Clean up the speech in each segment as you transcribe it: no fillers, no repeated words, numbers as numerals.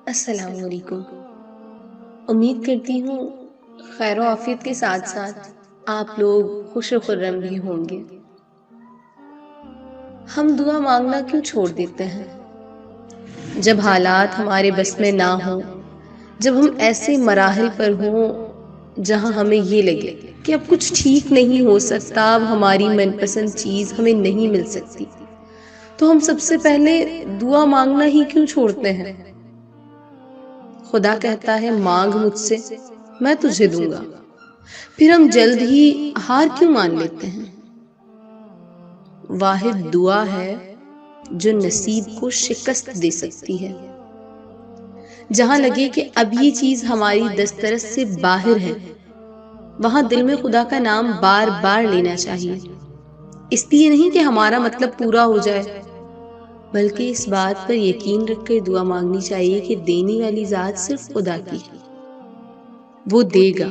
السلام علیکم۔ امید کرتی ہوں خیر و عافیت کے ساتھ ساتھ آپ لوگ خوش و خرم بھی ہوں گے۔ ہم دعا مانگنا کیوں چھوڑ دیتے ہیں؟ جب حالات ہمارے بس میں نہ ہوں، جب ہم ایسے مراحل پر ہوں جہاں ہمیں یہ لگے کہ اب کچھ ٹھیک نہیں ہو سکتا، اب ہماری من پسند چیز ہمیں نہیں مل سکتی، تو ہم سب سے پہلے دعا مانگنا ہی کیوں چھوڑتے ہیں؟ خدا کہتا ہے مانگ مجھ سے میں تجھے دوں گا، پھر ہم جلد ہی ہار کیوں مان لیتے ہیں؟ واحد دعا ہے جو نصیب کو شکست دے سکتی ہے۔ جہاں لگے کہ اب یہ چیز ہماری دسترس سے باہر ہے، وہاں دل میں خدا کا نام بار بار لینا چاہیے، اس لیے نہیں کہ ہمارا مطلب پورا ہو جائے، بلکہ اس بات پر یقین رکھ کر دعا مانگنی چاہیے کہ دینے والی ذات صرف خدا کی ہے۔ وہ دے گا،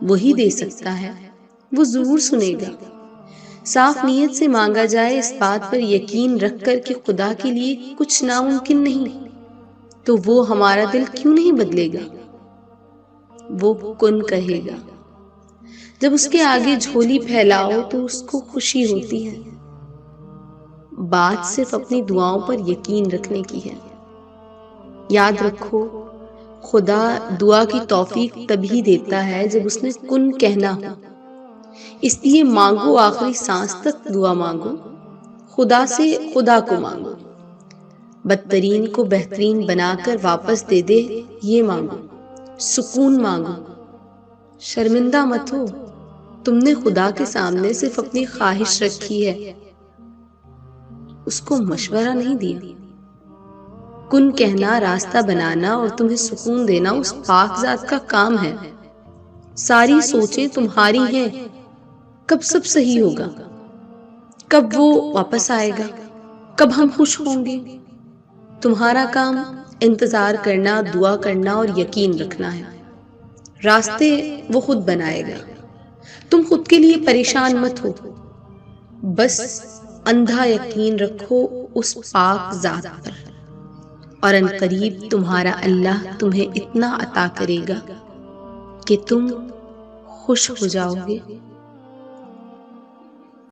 وہی دے سکتا ہے، وہ ضرور سنے گا۔ صاف نیت سے مانگا جائے، اس بات پر یقین رکھ کر کہ خدا کے لیے کچھ ناممکن نہیں، تو وہ ہمارا دل کیوں نہیں بدلے گا؟ وہ کن کہے گا۔ جب اس کے آگے جھولی پھیلاؤ تو اس کو خوشی ہوتی ہے۔ بات صرف اپنی دعاؤں پر یقین رکھنے کی ہے۔ یاد رکھو، خدا دعا کی توفیق تبھی دیتا ہے جب اس نے کن کہنا ہو۔ اس لیے مانگو، آخری سانس تک دعا مانگو، خدا سے خدا کو مانگو۔ بدترین کو بہترین بنا کر واپس دے دے یہ مانگو، سکون مانگو۔ شرمندہ مت ہو، تم نے خدا کے سامنے صرف اپنی خواہش رکھی ہے، اس کو مشورہ نہیں دیا۔ کن کہنا، راستہ بنانا اور تمہیں سکون دینا اس پاک ذات کا کام ہے۔ ساری سوچیں تمہاری ہیں، کب سب صحیح ہوگا، کب وہ واپس آئے گا، کب ہم خوش ہوں گے۔ تمہارا کام انتظار کرنا، دعا کرنا اور یقین رکھنا ہے۔ راستے وہ خود بنائے گا۔ تم خود کے لیے پریشان مت ہو، بس اندھا یقین رکھو اس پاک ذات پر، اور عنقریب تمہارا اللہ تمہیں اتنا عطا کرے گا کہ تم خوش ہو جاؤ گے۔